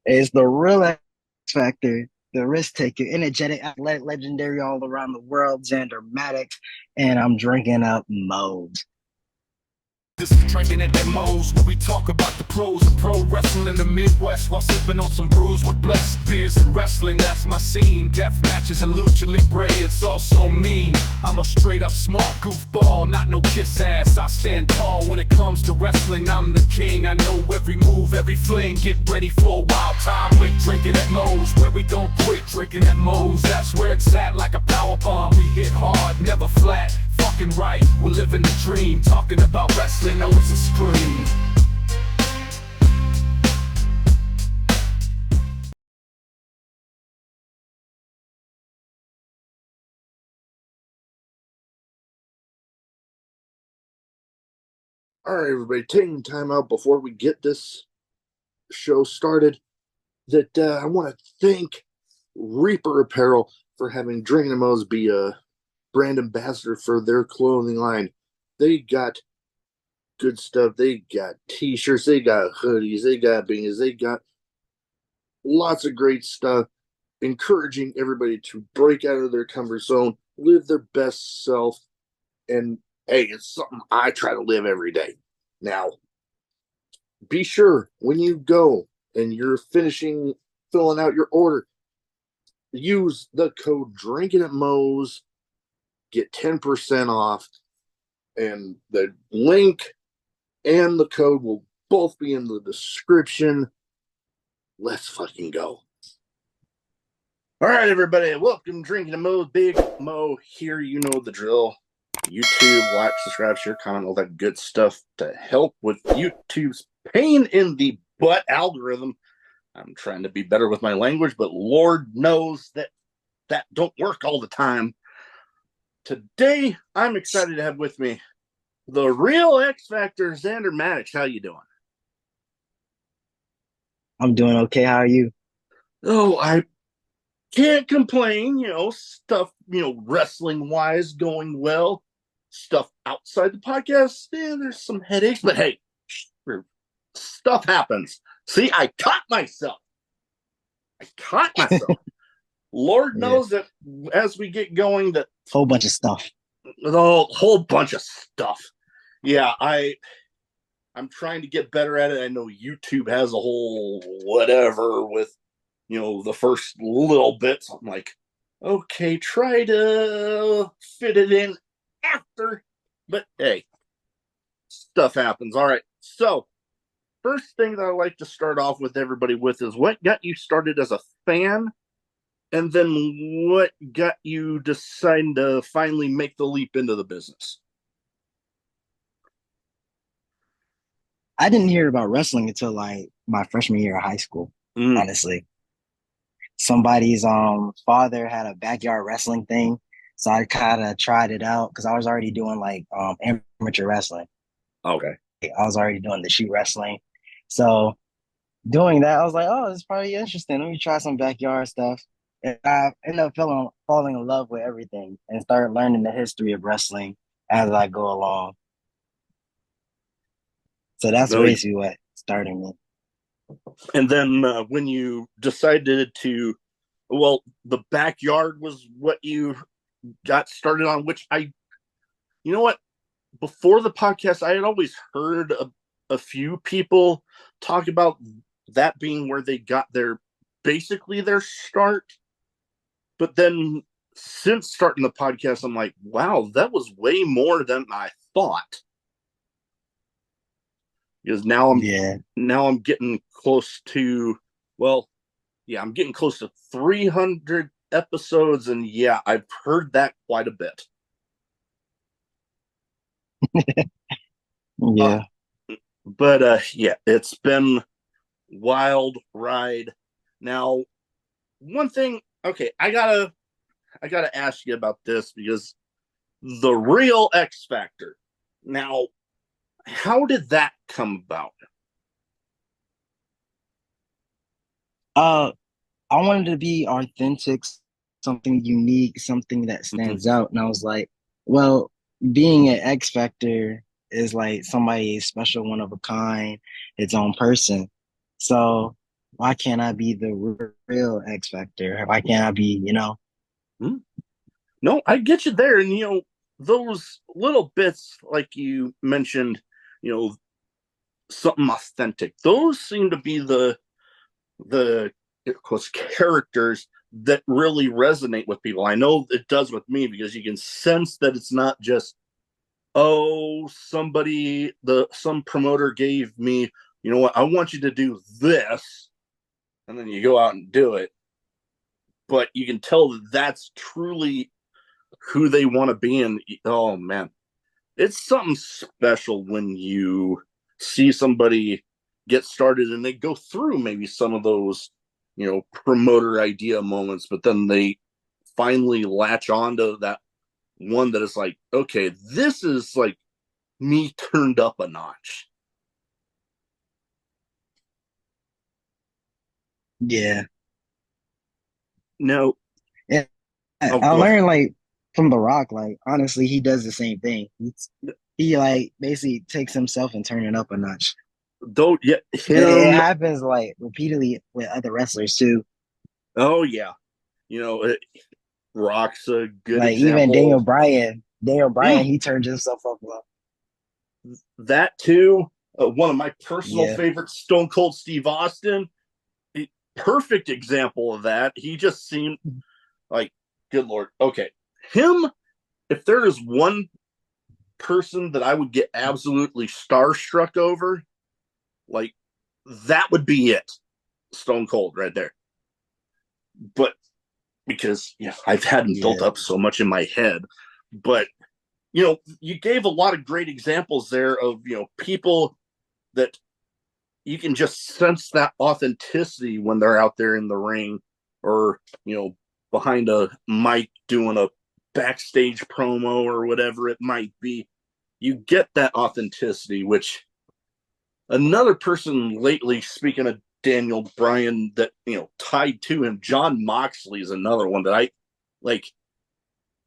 It's the real X factor, the risk taker, energetic, athletic, legendary all around the world, Xander Maddox, and I'm drinking up modes. This is Drinkin at Demos, where we talk about the pros of pro wrestling in the Midwest while sipping on some brews with blessed beers and wrestling. That's my scene. Death matches and lucha libre, it's all so mean. I'm a straight up smart goofball, not no kiss ass. I stand tall when it comes to wrestling. I'm the king. I know every move, every fling. Get ready for a wild time with Drinkin at Mo's, where we don't quit. Drinkin at Mo's, that's where it's at, like a power bomb. We hit hard, never flat. Fucking right, we're living the dream. Talking about wrestling, know it's a scream. All right, everybody, taking time out before we get this show started. I want to thank Reaper Apparel for having Drinkinatmos be a brand ambassador for their clothing line. They got good stuff. They got t-shirts, they got hoodies, they got beanies, they got lots of great stuff, encouraging everybody to break out of their comfort zone, live their best self, and hey, it's something I try to live every day. Now, be sure when you go and you're finishing filling out your order, use the code Drinking at Moe's, get 10% off, and the link and the code will both be in the description. Let's fucking go. All right, everybody, welcome to Drinking at Moe's. Big Mo here. You know the drill. YouTube, like, subscribe, share, comment, all that good stuff to help with YouTube's pain in the butt algorithm. I'm trying to be better with my language, but Lord knows that don't work all the time. Today, I'm excited to have with me the real X Factor, Xander Maddox. How you doing? I'm doing okay. How are you? Oh, I can't complain. Stuff, wrestling wise going well. Stuff outside the podcast, there's some headaches, but hey, stuff happens. See, I caught myself. Lord Yeah, knows that as we get going, that whole bunch of stuff. a whole bunch of stuff. Yeah, I'm trying to get better at it. I know YouTube has a whole whatever with the first little bits. I'm like, okay, try to fit it in after, but hey, stuff happens. All right, so first thing that I like to start off with everybody with is what got you started as a fan, and then what got you deciding to finally make the leap into the business. I didn't hear about wrestling until like my freshman year of high school, Mm, honestly. Somebody's father had a backyard wrestling thing. So I kind of tried it out because I was already doing like amateur wrestling. okay. I was already doing the shoot wrestling. So doing that, I was like, oh, this is probably interesting. Let me try some backyard stuff. And I ended up falling in love with everything and started learning the history of wrestling as I go along. So that's No, basically what started me. and then when you decided to, well, the backyard was what you got started on, which you know what? Before the podcast, I had always heard a few people talk about that being where they got basically their start. But then since starting the podcast, I'm like, wow, that was way more than I thought. Because Yeah. now I'm getting close to, well, yeah, I'm getting close to 300 episodes, and yeah, I've heard that quite a bit. Uh, Yeah. but yeah, it's been wild ride. Now, one thing, okay, I gotta ask you about this because the real X Factor. Now, how did that come about? Uh, I wanted to be authentic, something unique, something that Mhm. stands out. And I was like, well, being an X Factor is like somebody special, one of a kind, its own person. So why can't I be the real X Factor? Why can't I be, Hmm? No, I get you there. And, those little bits, like you mentioned, you know, something authentic, those seem to be the of course characters that really resonate with people. I know it does with me because you can sense that it's not just, oh, some promoter gave me, you know what, I want you to do this, and then you go out and do it. But you can tell that that's truly who they want to be. And oh man, it's something special when you see somebody get started and they go through maybe some of those, promoter idea moments, but then they finally latch onto that one that is like, okay, this is like me turned up a notch. Yeah. No, Yeah. oh, I go ahead. learned like from The Rock, like honestly, he does the same thing. He like basically takes himself and turn it up a notch. Though, yeah, It him. happens like repeatedly with other wrestlers too. Oh yeah, you know, it, Rock's a good Like even example. Daniel Mm, Bryan, he turned himself up. that too. One of my personal Yeah, favorites, Stone Cold Steve Austin. Perfect example of that. He just seemed like, good lord. Okay, him. If there is one person that I would get absolutely starstruck over, like that would be it. Stone Cold right there. But because I've had him built yeah, up so much in my head. But you gave a lot of great examples there of people that you can just sense that authenticity when they're out there in the ring, or behind a mic doing a backstage promo or whatever it might be. You get that authenticity, which another person lately, speaking of Daniel Bryan, that tied to him, John Moxley is another one that I like.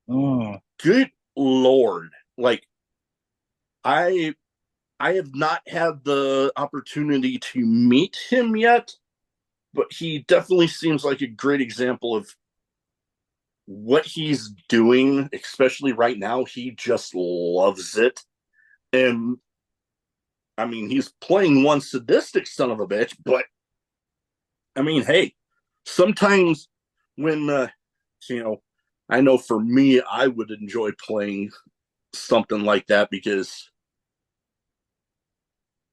mm, Good lord, like I I have not had the opportunity to meet him yet, but he definitely seems like a great example of what he's doing, especially right now. He just loves it. And I mean, he's playing one sadistic son of a bitch, but I mean, hey, sometimes when, you know, I know for me, I would enjoy playing something like that because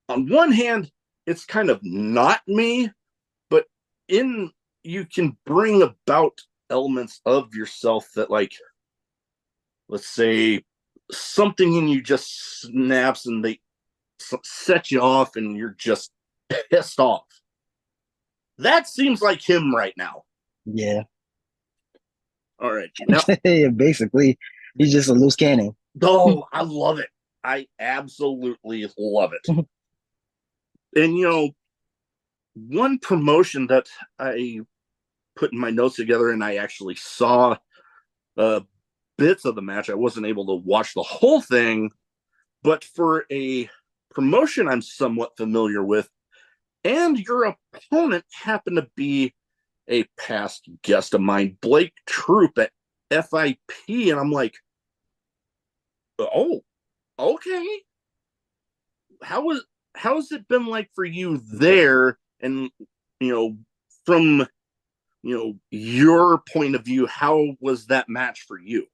on one hand, it's kind of not me, but in you can bring about elements of yourself that, like, let's say something in you just snaps and they set you off and you're just pissed off. That seems like him right now. yeah. All right. Now, Basically, he's just a loose cannon. oh, I love it. I absolutely love it. And, one promotion that I put in my notes together and I actually saw uh, bits of the match. I wasn't able to watch the whole thing, but for a promotion I'm somewhat familiar with, and your opponent happened to be a past guest of mine, Blake Troop at FIP, and I'm like, oh, okay. How was how's it been like for you there? And from your point of view, how was that match for you?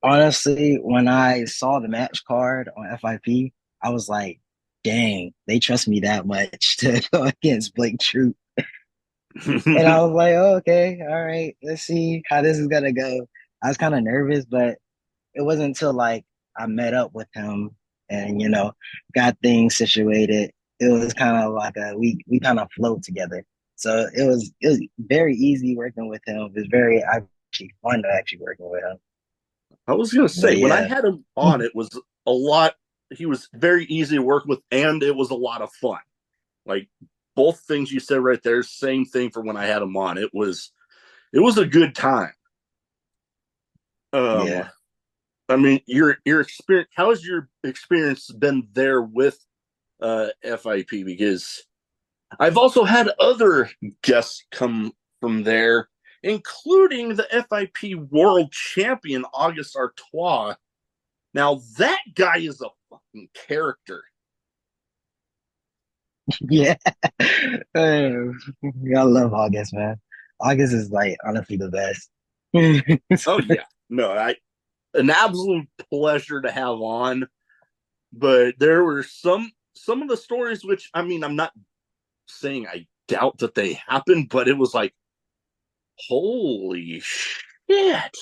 Honestly, when I saw the match card on FIP, I was like, dang, they trust me that much to go against Blake Troop. And I was like, oh, okay, all right, let's see how this is gonna go. I was kind of nervous, but it wasn't until like I met up with him and got things situated. It was kind of like we kind of flowed together. So it was very easy working with him. It was very actually fun to actually working with him. I was gonna But say, when I yeah, had him on, it was a lot. He was very easy to work with, and it was a lot of fun. Like both things you said right there, same thing for when I had him on. It was a good time. Um, yeah. I mean, your experience. How has your experience been there with FIP? Because I've also had other guests come from there, including the FIP world champion, August Artois. Now, that guy is a fucking character. Yeah. I love August, man. August is like honestly the best. Oh, yeah. No, an absolute pleasure to have on. But there were some of the stories which, I mean, I'm not saying I doubt that they happened, but it was like, holy shit.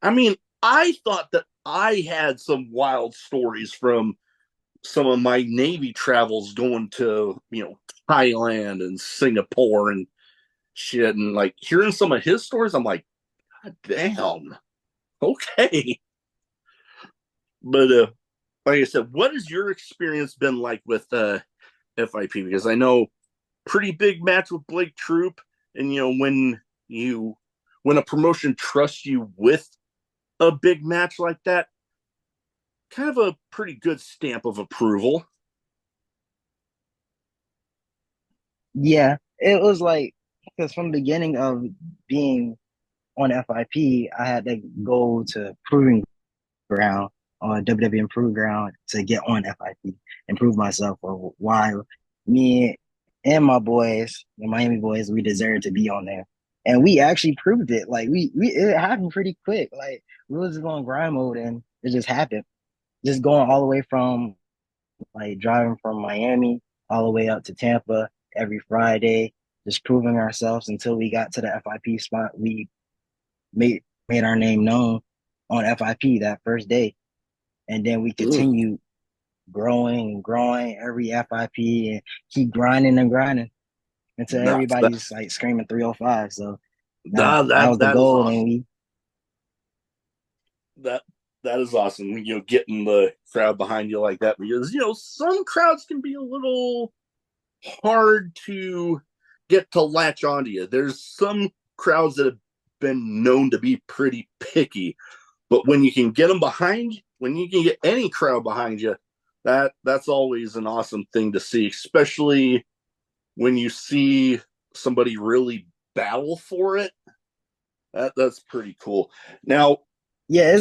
I mean, I thought that I had some wild stories from some of my Navy travels going to, Thailand and Singapore and shit. And like hearing some of his stories, I'm like, God damn. Okay. But like I said, what has your experience been like with FIP? Because I know pretty big match with Blake Troop, and when a promotion trusts you with a big match like that, kind of a pretty good stamp of approval. Yeah, it was like because from the beginning of being on FIP, I had to go to proving ground on WWE Improved Ground to get on FIP, improve myself for why me and my boys, the Miami boys, we deserve to be on there. And we actually proved it. Like we it happened pretty quick. Like we was just on grind mode and it just happened. Just going all the way from like driving from Miami all the way up to Tampa every Friday, just proving ourselves until we got to the FIP spot. We made our name known on FIP that first day. And then we Mm. continued growing and growing every FIP and keep grinding and grinding until No, that, everybody's like screaming 305. So that that that was the that is goal. And awesome. we That that is awesome. Getting the crowd behind you like that, because some crowds can be a little hard to get to latch onto you. There's some crowds that have been known to be pretty picky, but when you can get them behind you, when you can get any crowd behind you, that's always an awesome thing to see, especially when you see somebody really battle for it. That's pretty cool. Now, yeah,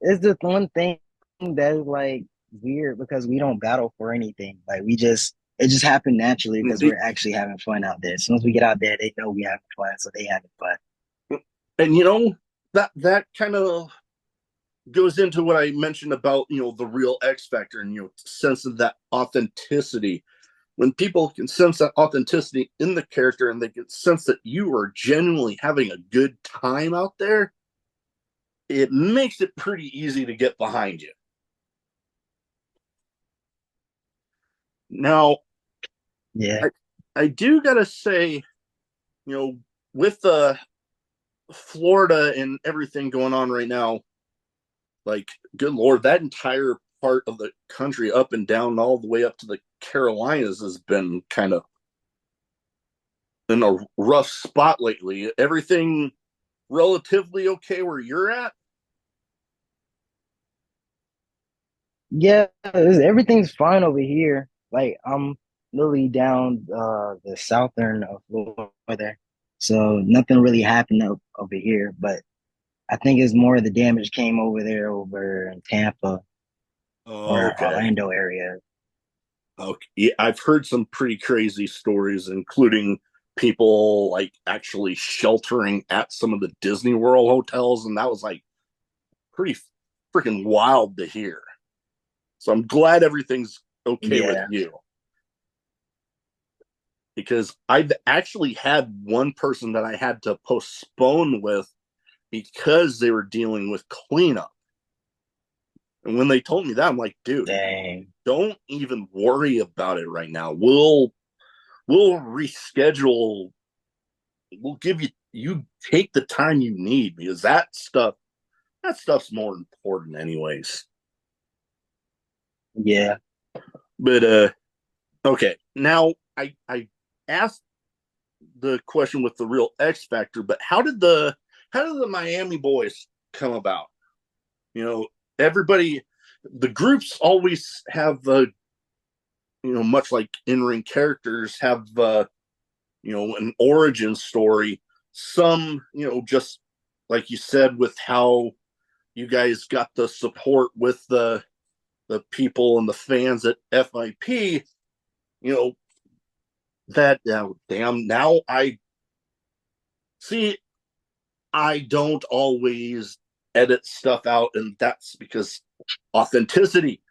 it's just one thing that is like weird because we don't battle for anything. Like we just it just happened naturally because we're actually having fun out there. As soon as we get out there, they know we having fun, so they having fun. and that kind of goes into what I mentioned about the real X factor, and sense of that authenticity. When people can sense that authenticity in the character, and they can sense that you are genuinely having a good time out there, it makes it pretty easy to get behind you. Now, Yeah. I do gotta say, with Florida and everything going on right now, like, good Lord, that entire part of the country up and down all the way up to the Carolinas has been kind of in a rough spot lately. Everything relatively okay where you're at? Yeah, everything's fine over here. Like I'm literally down the southern of Florida, so nothing really happened over here. But I think it's more of the damage came over there over in Tampa or Okay. Orlando area. Okay. Yeah, I've heard some pretty crazy stories, including people like actually sheltering at some of the Disney World hotels, and that was like pretty freaking wild to hear. So I'm glad everything's okay with Yeah, you, because I've actually had one person that I had to postpone with because they were dealing with cleanup. And when they told me that, I'm like, dude, dang. don't even worry about it right now. We'll reschedule. We'll give you take the time you need, because that stuff's more important anyways. Yeah, But okay. Now I asked the question with the real X factor, but how did the Miami boys come about? You know, everybody, the groups always have much like in-ring characters have an origin story. Some, just like you said, with how you guys got the support with the people and the fans at FIP, that damn, now I see. I don't always edit stuff out, and that's because authenticity.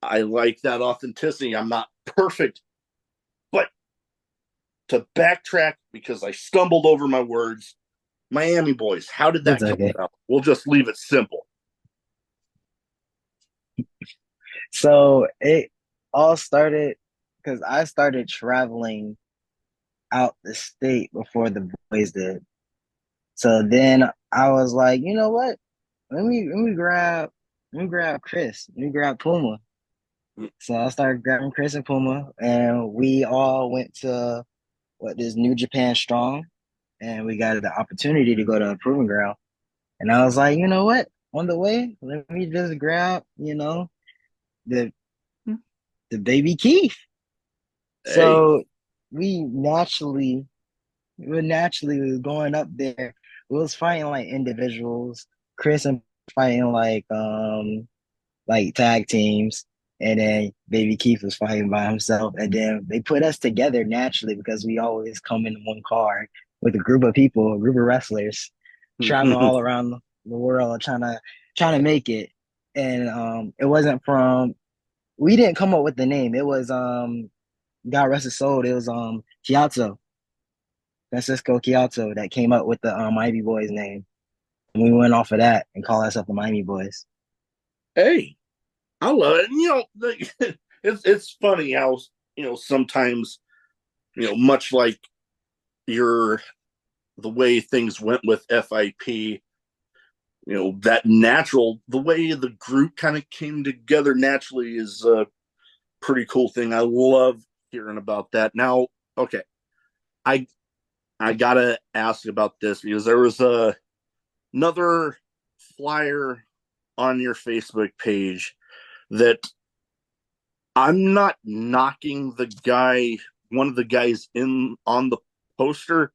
I like that authenticity. I'm not perfect, but to backtrack because I stumbled over my words. Miami Boys, how did It's that come okay. about? We'll just leave it simple. So it all started because I started traveling out the state before the boys did. So then I was like, you know what? Let me grab Chris. Let me grab Puma. So I started grabbing Chris and Puma, and we all went to what this New Japan Strong, and we got the opportunity to go to a proving ground. And I was like, you know what? On the way, let me just grab, the the baby Keith. Hey, So we naturally, we were going up there. We was fighting like individuals. Chris and fighting like tag teams, and then Baby Keith was fighting by himself. And then they put us together naturally because we always come in one car with a group of people, a group of wrestlers, traveling all around the world trying to make it. And it wasn't from we didn't come up with the name. It was God rest his soul. It was Chiazzo, Francisco Chiazzo that came up with the Miami Boys name. And we went off of that and called ourselves the Miami Boys. hey, I love it. And, it's funny how sometimes much like your the way things went with FIP, that natural the way the group kind of came together naturally is a pretty cool thing. I love hearing about that. Now, okay, I I gotta ask about this because there was another flyer on your Facebook page that I'm not knocking the guy, one of the guys in on the poster,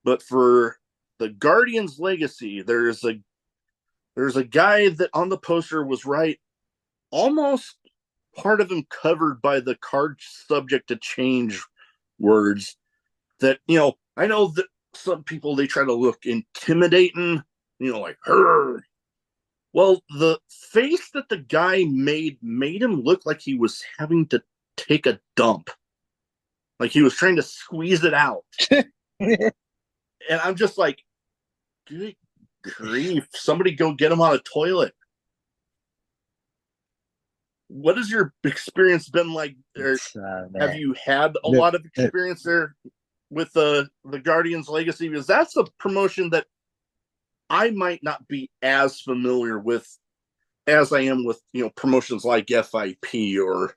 but for the Guardian's Legacy, there's a guy that on the poster was right, almost part of him covered by the card subject to change words that I know that some people they try to look intimidating, like her. Well, the face that the guy made him look like he was having to take a dump, like he was trying to squeeze it out. And I'm just like, good grief, somebody go get him on a toilet. What has your experience been like? Or have Man. you had a The, lot of the, experience there with the Guardians Legacy? Because that's a promotion that I might not be as familiar with as I am with promotions like FIP or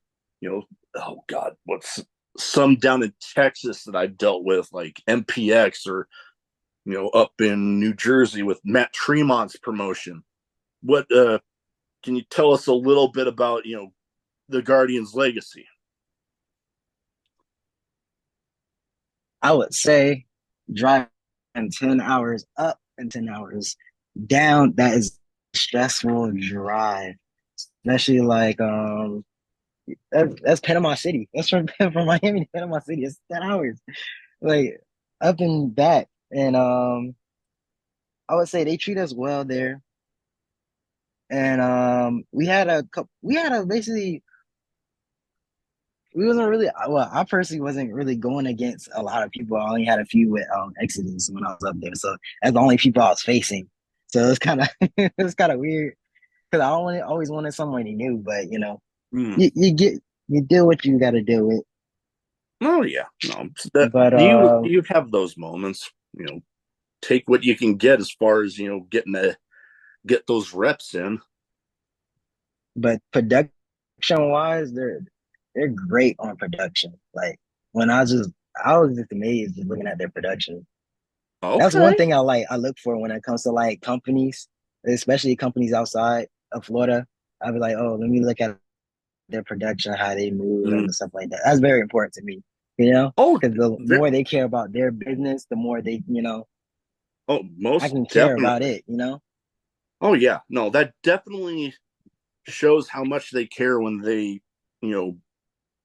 oh god, what's some down in Texas that I've dealt with like MPX or up in New Jersey with Matt Tremont's promotion. What can you tell us a little bit about the Guardian's legacy? I would say driving 10 hours up and 10 hours down, that is a stressful drive. Especially like that's Panama City. That's from Miami to Panama City. It's 10 hours. Like up and back. And I would say they treat us well there. And we had a basically we wasn't really well, I personally wasn't really going against a lot of people. I only had a few with Exodus when I was up there. So that's the only people I was facing. So it's kind of it's kind of weird because always wanted someone new, but Hmm. you do what you got to do with. Oh yeah, no, that But you have those moments. Take what you can get as far as get those reps in. production wise, they're great on production. Like when I was just amazed just looking at their production. That's one Okay. thing I look for when it comes to like companies, especially companies outside of Florida. I'd be like, oh, let me look at their production, how they move, Mm. and stuff like that. That's very important to me, you know, Oh, because the ve- more they care about their business, the more they, oh, I most can care about definitely. it, you know? Oh yeah, no, that definitely shows how much they care when they, you know,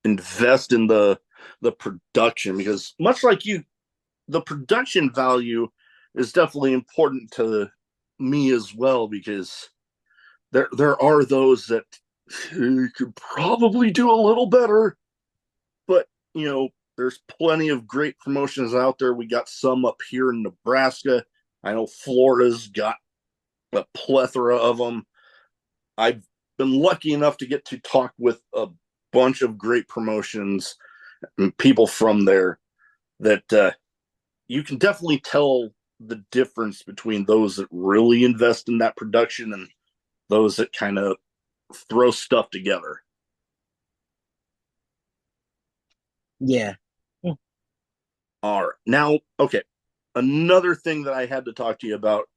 invest in the production because much like you, the production value is definitely important to me as well because there are those that could probably do a little better, but there's plenty of great promotions out there. We got some up here in Nebraska. I know Florida's got a plethora of them. I've been lucky enough to get to talk with a bunch of great promotions and people from there that you can definitely tell the difference between those that really invest in that production and those that kind of throw stuff together. Yeah. All right. Now, okay. Another thing that I had to talk to you about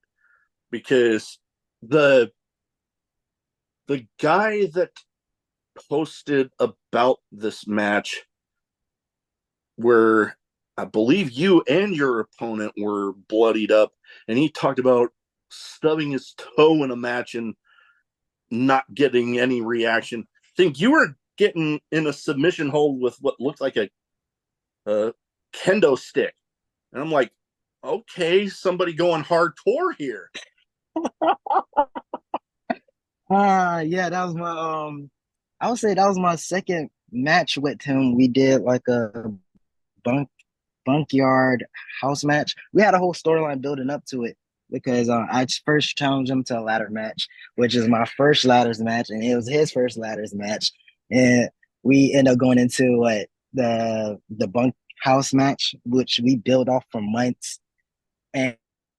because the the guy that posted about this match where I believe you and your opponent were bloodied up, and he talked about stubbing his toe in a match and not getting any reaction. I think you were getting in a submission hold with what looked like a kendo stick. And I'm like, okay, somebody going hardcore here. Yeah, that was my I would say that was my second match with him. We did like a bunk bunkyard house match. We had a whole storyline building up to it because I first challenged him to a ladder match, which is my first ladders match, and it was his first ladders match. And we end up going into what the bunk house match, which we built off for months, and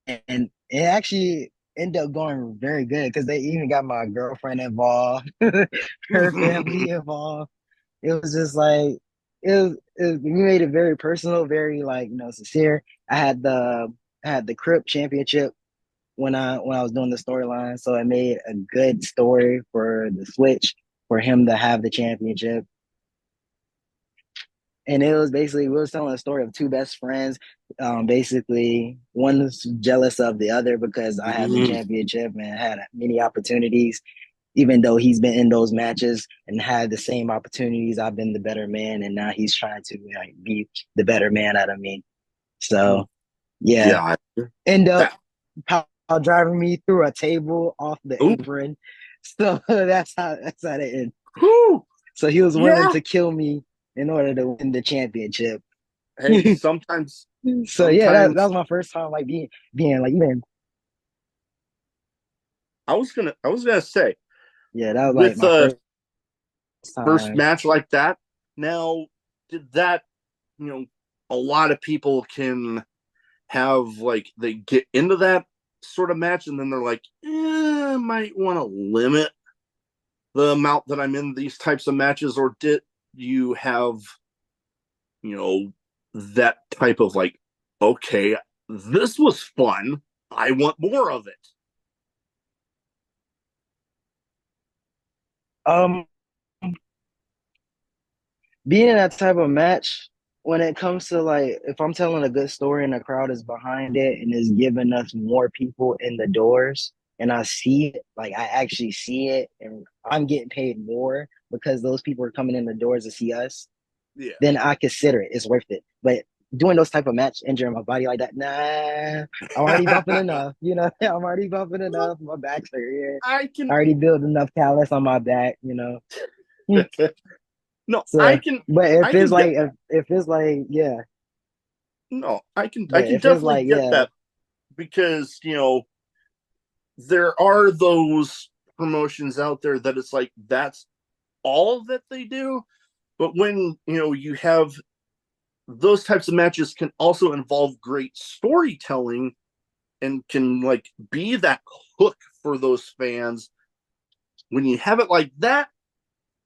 and it actually ended up going very good because they even got my girlfriend involved, her family involved. It was just like we made it very personal, very like sincere. I had the Crip Championship when I was doing the storyline, so it made a good story for the switch for him to have the championship. And it was basically we were telling a story of two best friends. Basically, one was jealous of the other because I had the championship and had many opportunities, even though he's been in those matches and had the same opportunities. I've been the better man, and now he's trying to be the better man out of me. So yeah, Yeah. end up That. power driving me through a table off the Ooh. apron. So that's how it ended. Whew. So he was willing Yeah. to kill me in order to win the championship. Hey, sometimes, So yeah, that sometimes was my first time like being like even I was gonna say yeah, that was like with my first first time. match like that. Now, did that, you know, a lot of people can have like they get into that sort of match and then they're like, I might want to limit the amount that I'm in these types of matches, or did you have, you know, that type of like, okay, this was fun. I want more of it. Um, being in that type of match, when it comes to like if I'm telling a good story and the crowd is behind it and is giving us more people in the doors and I see it, like I actually see it and I'm getting paid more because those people are coming in the doors to see us, Yeah. then I consider it. It's worth it. But doing those type of match, injuring my body like that, nah, I'm already bumping enough. I'm already bumping enough. My back's here. I I can already built enough callus on my back. no, So, but I can get that. if it's like yeah, No, I but can if it's definitely like get yeah, that because, there are those promotions out there that it's like that's all that they do. But when, you have those types of matches can also involve great storytelling and can like be that hook for those fans. When you have it like that,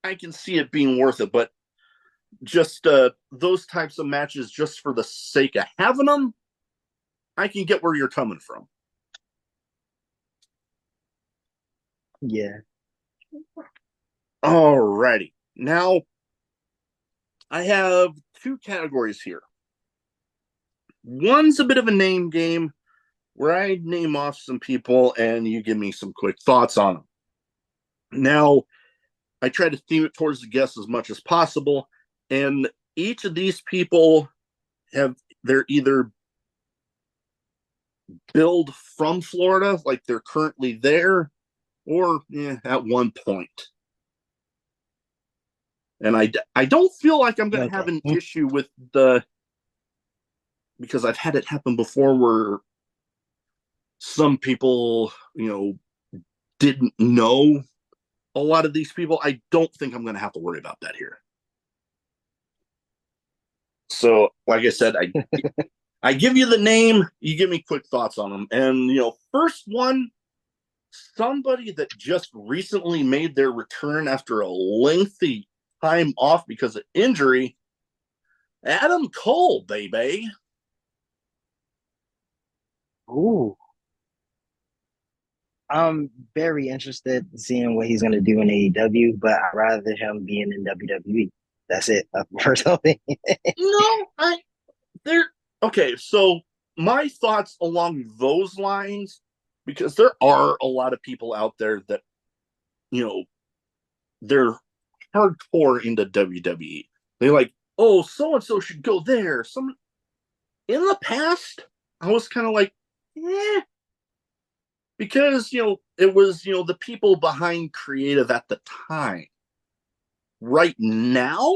I can see it being worth it. But just those types of matches, just for the sake of having them, I can get where you're coming from. yeah. Alrighty. Now, I have two categories here. One's a bit of a name game where I name off some people and you give me some quick thoughts on them. Now, I try to theme it towards the guests as much as possible, and each of these people they're either billed from Florida, like they're currently there, or at one point. And I don't feel like I'm going to have an issue with because I've had it happen before where some people, didn't know a lot of these people. I don't think I'm going to have to worry about that here. So, like I said, I give you the name, you give me quick thoughts on them. And, first one, somebody that just recently made their return after a lengthy time off because of injury, Adam Cole, baby. Ooh. I'm very interested in seeing what he's going to do in AEW, but I'd rather him being in WWE. That's it, personally. Okay, so my thoughts along those lines, because there are a lot of people out there that, they're hardcore into WWE. They're like, oh, so-and-so should go there. In the past, I was kind of like, because, it was, the people behind creative at the time. Right now,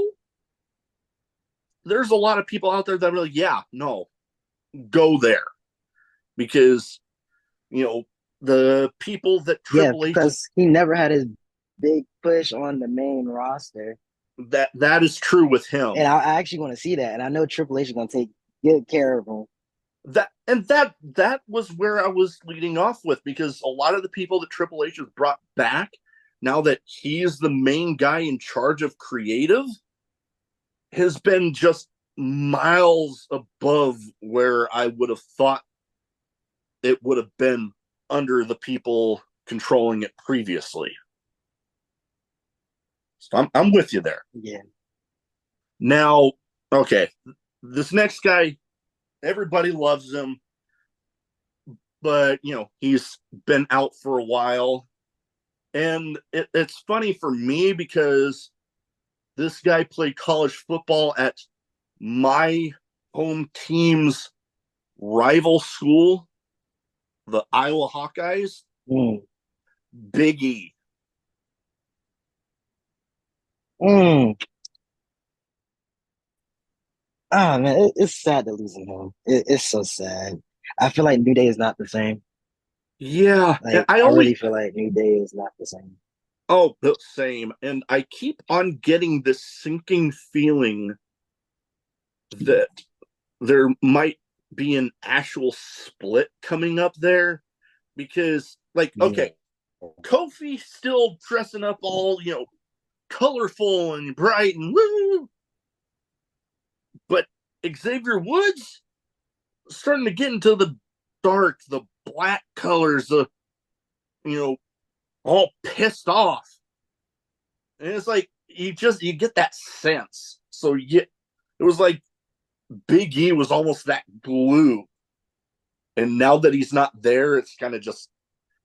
there's a lot of people out there that are like, yeah, no, go there. Because, the people that Triple H... because he never had his big push on the main roster. That is true with him. And I actually want to see that. And I know Triple H is going to take good care of him. That was where I was leading off with, because a lot of the people that Triple H has brought back, now that he's the main guy in charge of creative, has been just miles above where I would have thought it would have been under the people controlling it previously. So I'm with you there. Yeah. Now, okay, this next guy, everybody loves him, but he's been out for a while, and it's funny for me because this guy played college football at my home team's rival school, the Iowa Hawkeyes. Big E. Oh man, it's sad to losing him. It's so sad. I feel like New Day is not the same. Yeah, like, I really feel like New Day is not the same. Oh, the same. And I keep on getting this sinking feeling that there might be an actual split coming up there, because, okay, Kofi still dressing up all colorful and bright and woo, but Xavier Woods starting to get into the dark, the black colors, the all pissed off, and it's like you get that sense. So it was like Big E was almost that glue, and now that he's not there, it's kind of just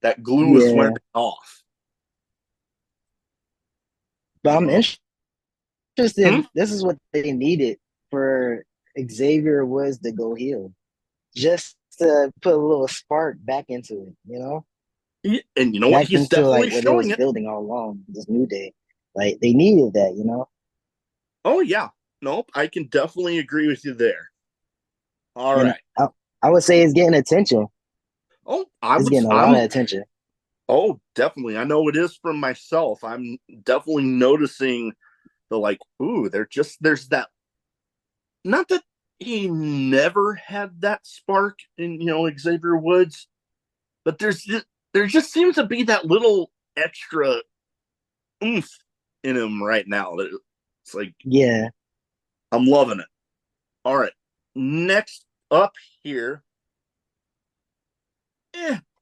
that glue is wearing off. But I'm interested. This is what they needed for Xavier Woods to go heel, just to put a little spark back into it, And you know what? He's definitely what showing it. Building all along this New Day, like they needed that. Oh yeah, nope. I can definitely agree with you there. All right. I would say it's getting attention. Oh, it's getting a lot of attention. Oh, definitely. I know it is from myself. I'm definitely noticing ooh, there's that. Not that he never had that spark in, Xavier Woods, but there just seems to be that little extra oomph in him right now. It's like, yeah, I'm loving it. All right. Next up here.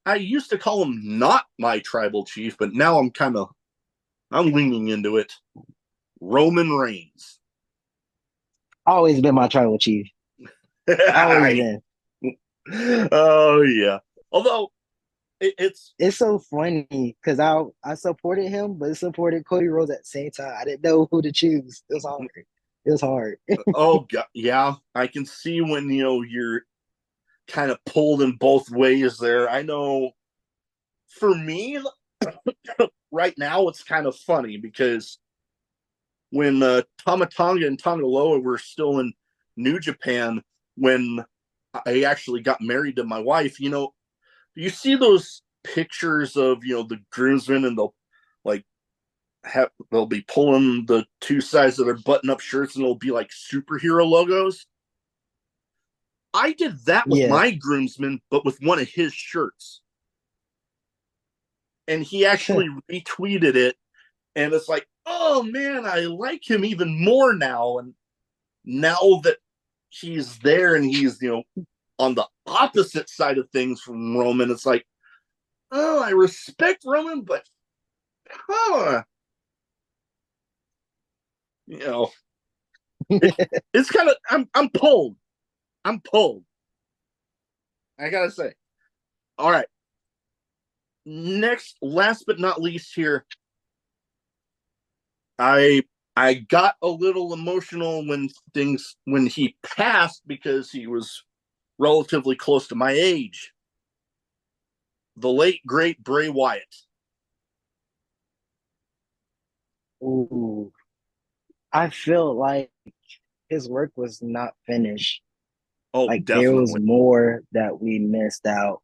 I used to call him not my tribal chief, but now I'm leaning into it. Roman Reigns. Always been my tribal chief. Always been. Oh yeah. Although it's It's so funny because I supported him, but supported Cody Rhodes at the same time. I didn't know who to choose. It was hard. It was hard. oh god, yeah. I can see when you're kind of pulled in both ways there. I know for me right now it's kind of funny because when Tama Tonga and Tonga Loa were still in New Japan, when I actually got married to my wife, you see those pictures of the groomsmen, and like they'll be pulling the two sides of their button-up shirts, and it'll be like superhero logos. I did that with Yeah. my groomsmen, but with one of his shirts, and he actually retweeted it, and it's like, oh man, I like him even more now, and now that he's there and he's on the opposite side of things from Roman, it's like, oh, I respect Roman, but huh, you know, it's kind of I'm pulled. I'm pulled. I gotta say. All right. Next, last but not least, here, I got a little emotional when he passed because he was relatively close to my age. The late great Bray Wyatt. Ooh. I feel like his work was not finished. Oh, Like there was definitely. more that we missed out.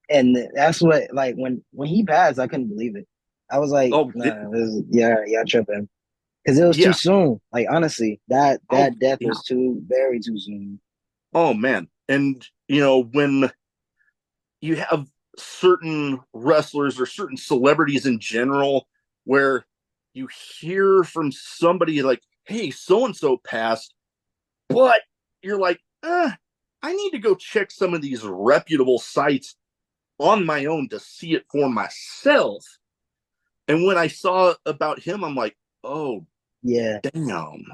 And that's what like when he passed, I couldn't believe it. I was like, Oh, nah, yeah, y'all tripping. Because it was too yeah. soon. Like honestly, that Oh, that death yeah. was very too soon. Oh man. And when you have certain wrestlers or certain celebrities in general where you hear from somebody like, hey, so and so passed, but you're like, I need to go check some of these reputable sites on my own to see it for myself. And when I saw about him, I'm like, oh, Yeah. damn.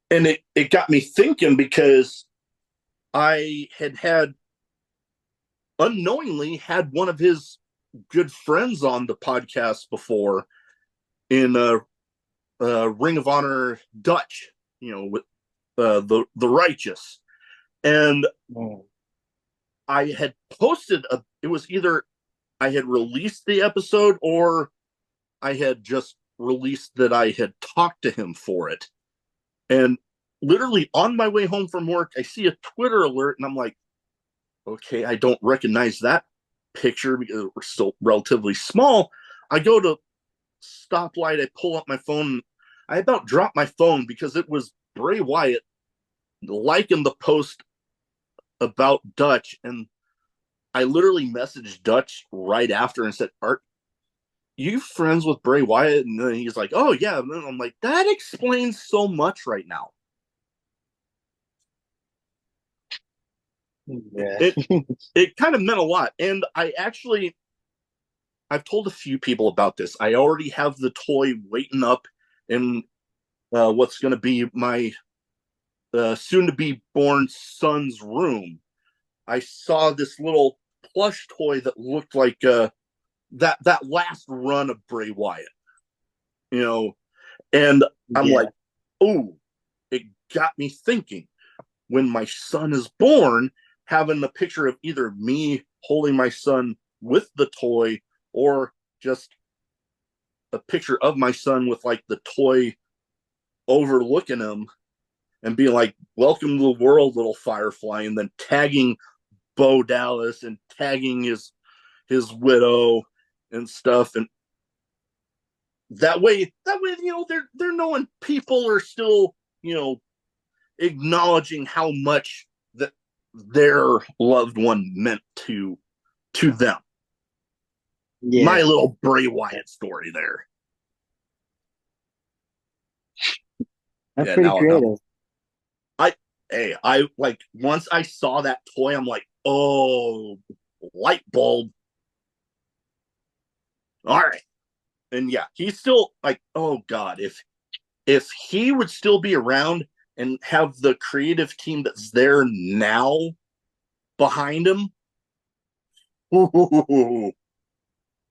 And it got me thinking because I had unknowingly had one of his good friends on the podcast before in Ring of Honor Dutch, with the Righteous, and Mm. I had posted it was either I had released the episode or I had just released that I had talked to him for it, and literally on my way home from work, I see a Twitter alert, and I'm like, okay, I don't recognize that picture because we're still relatively small. I go to stoplight, I pull up my phone. I about dropped my phone because it was Bray Wyatt liking the post about Dutch. And I literally messaged Dutch right after and said, are you friends with Bray Wyatt? And then he's like, oh, yeah. And then I'm like, that explains so much right now. Yeah. It it kind of meant a lot. And I've told a few people about this. I already have the toy waiting up in what's going to be my soon to be born son's room. I saw this little plush toy that looked like that last run of Bray Wyatt, and I'm Yeah. like, oh, it got me thinking. When my son is born, having a picture of either me holding my son with the toy or just a picture of my son with like the toy overlooking him and being like, welcome to the world, little Firefly, and then tagging Bo Dallas and tagging his widow and stuff. And that way, they're knowing people are still, acknowledging how much that their loved one meant to them. My Yeah. little Bray Wyatt story there. That's Yeah, pretty now creative. I like once I saw that toy, I'm like, oh, light bulb. All right. And yeah, he's still like, oh God, if he would still be around and have the creative team that's there now behind him,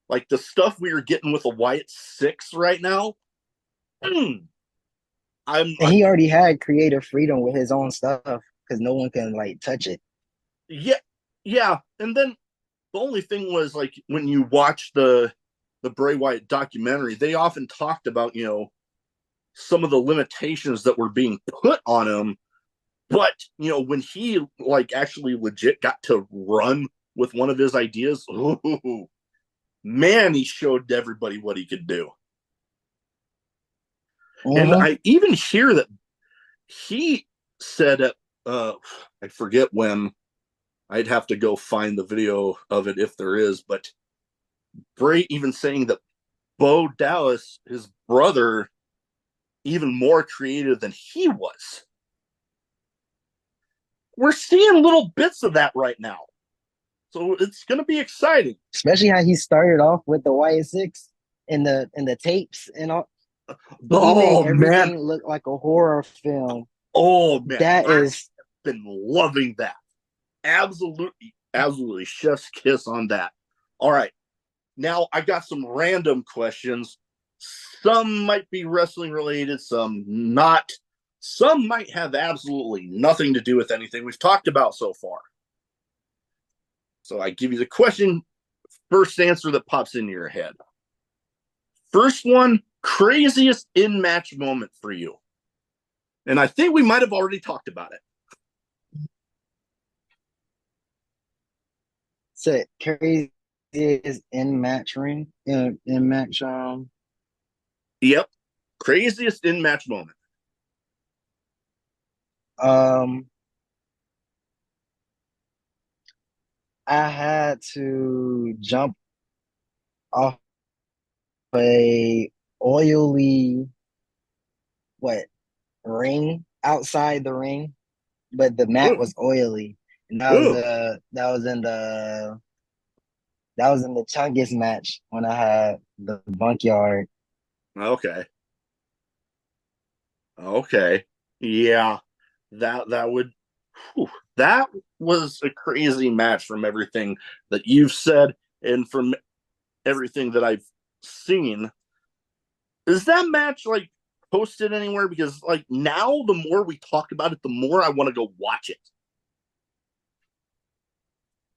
like the stuff we are getting with a Wyatt 6 right now, I'm And he already had creative freedom with his own stuff because no one can like touch it. yeah, yeah. And then the only thing was like when you watch the Bray Wyatt documentary, they often talked about, some of the limitations that were being put on him. But, when he like actually legit got to run with one of his ideas, ooh, man, he showed everybody what he could do. And Mm-hmm. I even hear that he said at, I forget when, I'd have to go find the video of it if there is, but Bray even saying that Bo Dallas, his brother, even more creative than he was. We're seeing little bits of that right now. So it's going to be exciting. Especially how he started off with the YS6 in the tapes and all. He made Oh, man. everything look like a horror film. Oh, man. That is I've been loving that. Absolutely, absolutely. Chef's kiss on that. All right. Now I got some random questions. Some might be wrestling related, some not. Some might have absolutely nothing to do with anything we've talked about so far. So I give you the question, first answer that pops into your head. First one, craziest in-match moment for you. And I think we might have already talked about it. so crazy is in match ring in match Yep. Craziest in-match moment. um I had to jump off a oily what ring outside the ring, but the mat Ooh, was oily. And ooh, that was in the Chungus match when I had the bunkyard. okay. Okay. Yeah. That would whew, that was a crazy match from everything that you've said and from everything that I've seen. Is that match like posted anywhere? Because like now the more we talk about it, the more I want to go watch it.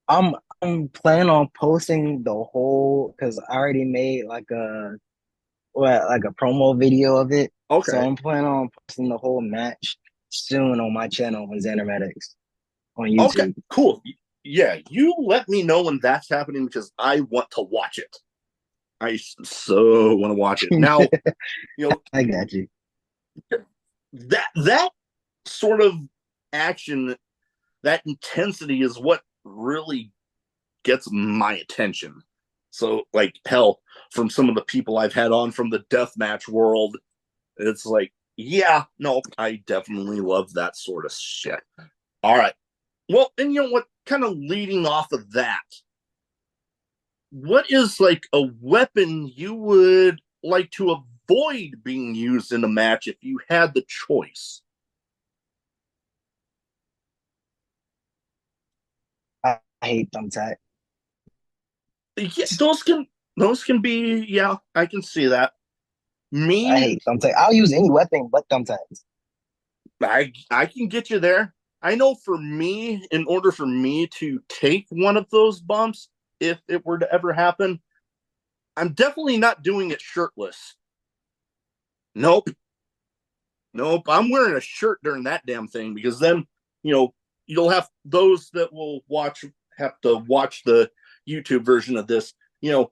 I'm planning on posting the whole because I already made like a promo video of it. So Okay. I'm planning on posting the whole match soon on my channel on Xander Maddox on Okay. YouTube. Cool. Yeah, you let me know when that's happening because I want to watch it. I so want to watch it. Now, you know, I got you. that sort of action, that intensity is what really gets my attention. So, like, hell, from some of the people I've had on from the deathmatch world, it's like, yeah, no, I definitely love that sort of shit. All right. Well, and you know what? Kind of leading off of that, what is like a weapon you would like to avoid being used in a match if you had the choice? I hate thumbtack. Yeah, those can be, yeah, I can see that. I Me, hate thumbtack. I'll use any weapon but thumbtacks. I can get you there. I know for me, in order for me to take one of those bumps, if it were to ever happen, I'm definitely not doing it shirtless. Nope. Nope. I'm wearing a shirt during that damn thing because then, you know, you'll have those that will have to watch the YouTube version of this. You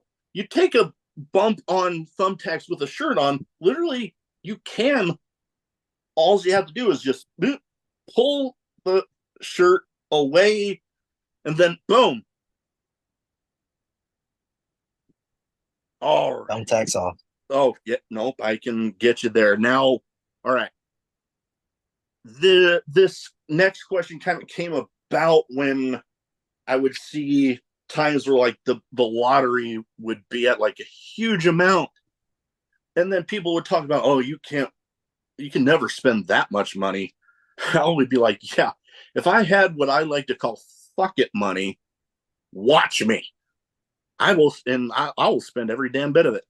take a bump on thumbtacks with a shirt on, literally, you can. All you have to do is just pull the shirt away and then boom. All right. Thumbtacks off. Oh, yeah, nope, I can get you there. Now, all right. This next question kind of came about when I would see times where like the lottery would be at like a huge amount. And then people would talk about, oh, you can never spend that much money. I would be like, yeah, if I had what I like to call fuck it money, watch me. I will spend every damn bit of it.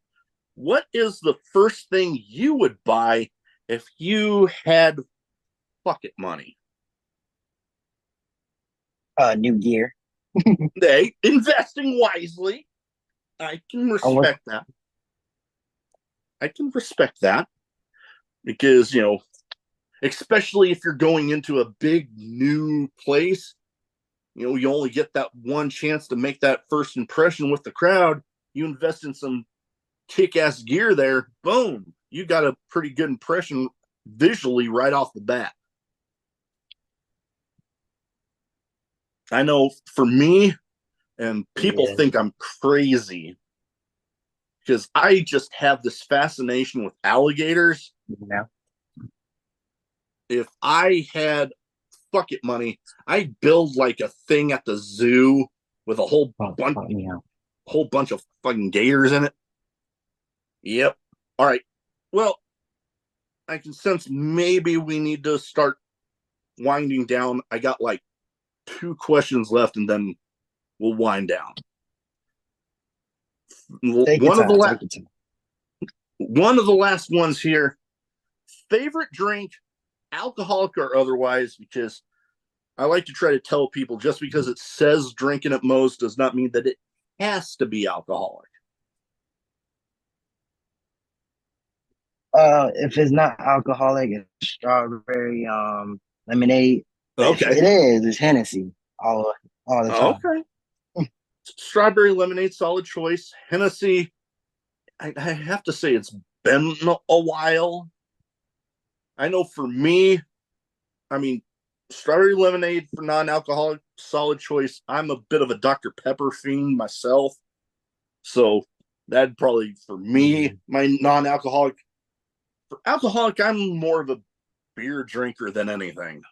What is the first thing you would buy if you had fuck it money? New gear. They investing wisely. I can I'm work. respect that. I can respect that because, especially if you're going into a big new place, you only get that one chance to make that first impression with the crowd. You invest in some kick ass gear there, boom, you got a pretty good impression visually right off the bat. I know for me, and people Yeah, think I'm crazy because I just have this fascination with alligators. yeah. If I had bucket money, I'd build like a thing at the zoo with a Oh, fuck me out. whole bunch of fucking gators in it. Yep. All right. Well, I can sense maybe we need to start winding down. I got like two questions left, and then we'll wind down. Take your One of the time. last Take your time. one of the last ones here. Favorite drink, alcoholic or otherwise, because I like to try to tell people just because it says drinking at most does not mean that it has to be alcoholic. If it's not alcoholic, it's strawberry lemonade. But if Okay. it is, it's Hennessy all the time. Okay. Strawberry lemonade, solid choice. Hennessy, I have to say it's been a while. I know for me, I mean, strawberry lemonade for non-alcoholic, solid choice. I'm a bit of a Dr. Pepper fiend myself, so that'd probably for me Mhm. my non-alcoholic. For alcoholic, I'm more of a beer drinker than anything.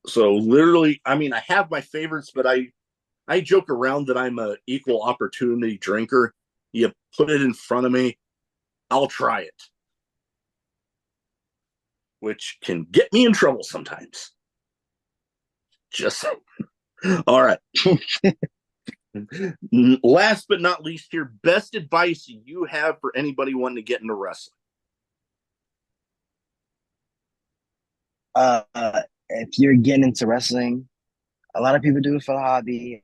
So literally, I mean, I have my favorites, but I joke around that I'm a equal opportunity drinker. You put it in front of me, I'll try it, which can get me in trouble sometimes. Just so. All right. Last but not least here, best advice you have for anybody wanting to get into wrestling. Uh, if you're getting into wrestling, a lot of people do it for the hobby.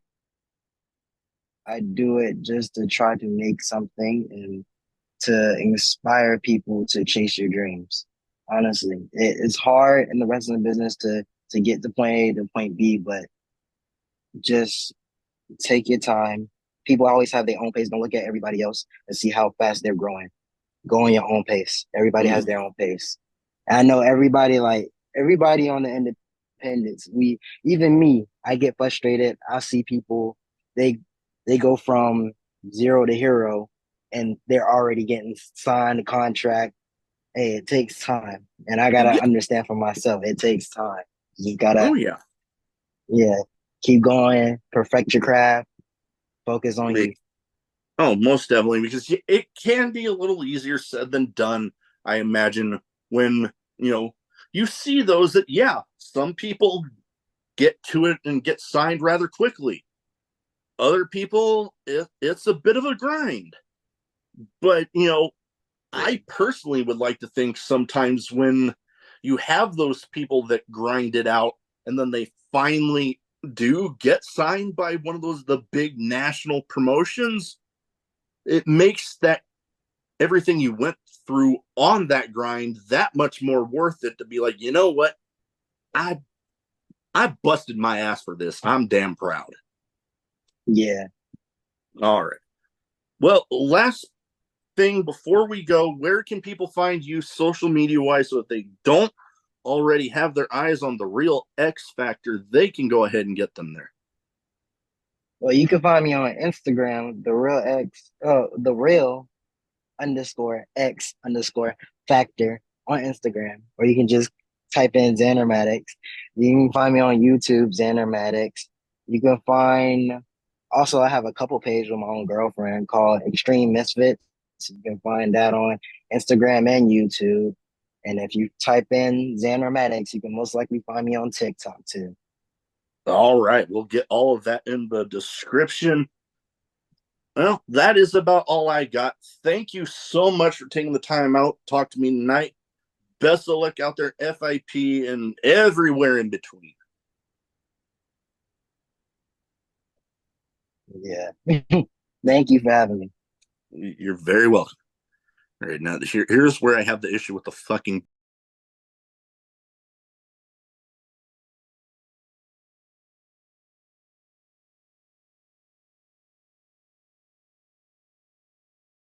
I do it just to try to make something and to inspire people to chase your dreams. Honestly, it's hard in the wrestling business to get to point A to point B, but just take your time. People always have their own pace. Don't look at everybody else and see how fast they're growing. Go on your own pace. Everybody has Mm-hmm. their own pace. And I know everybody on the independence. Even me, I get frustrated. I see people they they go from zero to hero and they're already getting signed a contract. Hey, it takes time. And I gotta Yeah. understand for myself, it takes time. You gotta, Oh yeah. yeah, keep going, perfect your craft, focus on you. Oh, most definitely, because it can be a little easier said than done. I imagine when you see those that some people get to it and get signed rather quickly. Other people, it's a bit of a grind. But I personally would like to think sometimes when you have those people that grind it out and then they finally do get signed by one of the big national promotions, it makes that everything you went through on that grind that much more worth it to be like, you know what? I I busted my ass for this. I'm damn proud. Yeah. All right. Well, last thing before we go, where can people find you social media wise so if they don't already have their eyes on the real X Factor, they can go ahead and get them there. Well, you can find me on Instagram, the real underscore X underscore factor on Instagram, or you can just type in Xander Maddox. You can find me on YouTube, Xander Maddox. You can find also I have a couple pages with my own girlfriend called Extreme Misfits. Maddox. You can find that on Instagram and YouTube. And if you type in Xander Maddox, you can most likely find me on TikTok too. All right, we'll get all of that in the description. Well, that is about all I got. Thank you so much for taking the time out to talk to me tonight. Best of luck out there, FIP, and everywhere in between. Yeah. Thank you for having me. You're very welcome. All right, now here's where I have the issue with the fucking